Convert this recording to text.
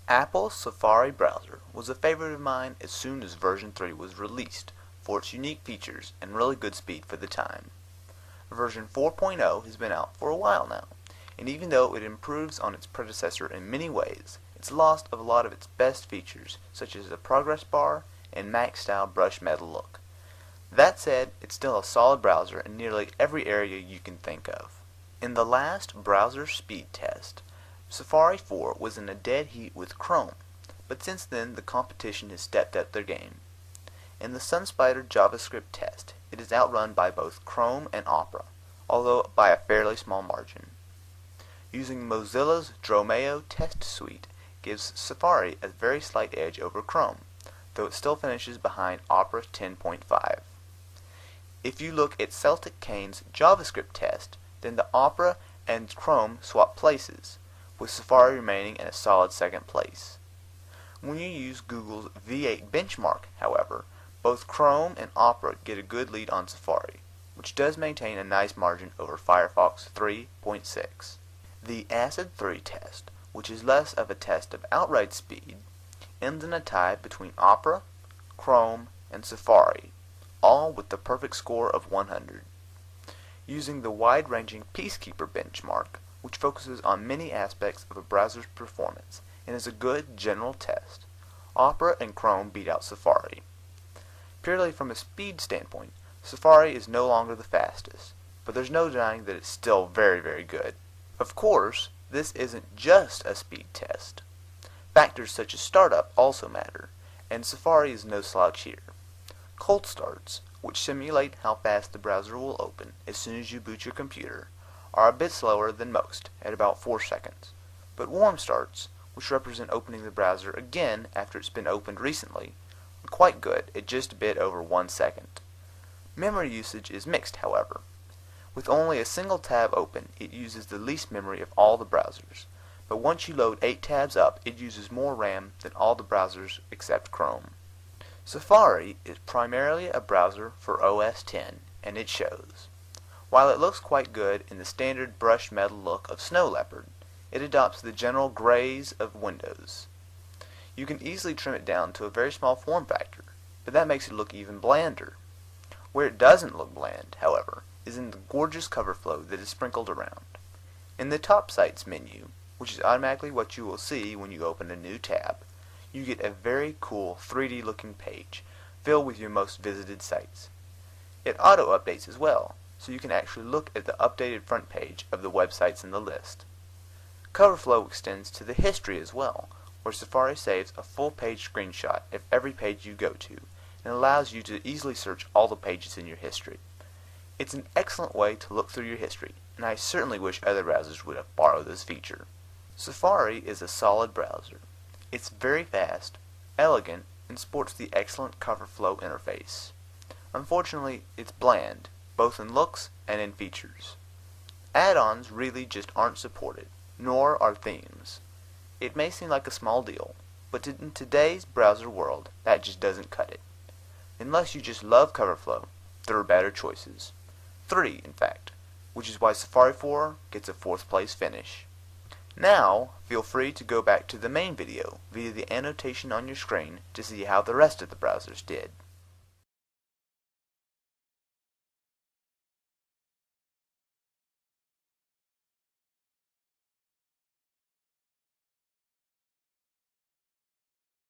Apple's Safari browser was a favorite of mine as soon as version 3 was released for its unique features and really good speed for the time. Version 4.0 has been out for a while now, and even though it improves on its predecessor in many ways, it's lost a lot of its best features such as the progress bar and Mac-style brush metal look. That said, it's still a solid browser in nearly every area you can think of. In the last browser speed test, Safari 4 was in a dead heat with Chrome, but since then the competition has stepped up their game. In the SunSpider JavaScript test, it is outrun by both Chrome and Opera, although by a fairly small margin. Using Mozilla's Dromeo test suite gives Safari a very slight edge over Chrome, though it still finishes behind Opera 10.5. If you look at Celtic Kane's JavaScript test, then the Opera and Chrome swap places, with Safari remaining in a solid second place. When you use Google's V8 benchmark, however, both Chrome and Opera get a good lead on Safari, which does maintain a nice margin over Firefox 3.6. The ACID 3 test, which is less of a test of outright speed, ends in a tie between Opera, Chrome, and Safari, all with the perfect score of 100. Using the wide-ranging Peacekeeper benchmark, which focuses on many aspects of a browser's performance and is a good general test, Opera and Chrome beat out Safari. Purely from a speed standpoint, Safari is no longer the fastest, but there's no denying that it's still very, very good. Of course, this isn't just a speed test. Factors such as startup also matter, and Safari is no slouch here. Cold starts, which simulate how fast the browser will open as soon as you boot your computer, are a bit slower than most, at about 4 seconds. But warm starts, which represent opening the browser again after it's been opened recently, are quite good at just a bit over 1 second. Memory usage is mixed, however. With only a single tab open, it uses the least memory of all the browsers, but once you load 8 tabs up, it uses more RAM than all the browsers except Chrome. Safari is primarily a browser for OS X, and it shows. While it looks quite good in the standard brushed metal look of Snow Leopard, it adopts the general grays of Windows. You can easily trim it down to a very small form factor, but that makes it look even blander. Where it doesn't look bland, however, is in the gorgeous cover flow that is sprinkled around. In the Top Sites menu, which is automatically what you will see when you open a new tab, you get a very cool 3D looking page filled with your most visited sites. It auto-updates as well, so you can actually look at the updated front page of the websites in the list. Cover flow extends to the history as well, where Safari saves a full page screenshot of every page you go to and allows you to easily search all the pages in your history. It's an excellent way to look through your history, and I certainly wish other browsers would have borrowed this feature. Safari is a solid browser. It's very fast, elegant, and sports the excellent cover flow interface. Unfortunately, it's bland, both in looks and in features. Add-ons really just aren't supported, nor are themes. It may seem like a small deal, but in today's browser world, that just doesn't cut it. Unless you just love cover flow, there are better choices. 3, in fact, which is why Safari 4 gets a 4th place finish. Now, feel free to go back to the main video via the annotation on your screen to see how the rest of the browsers did.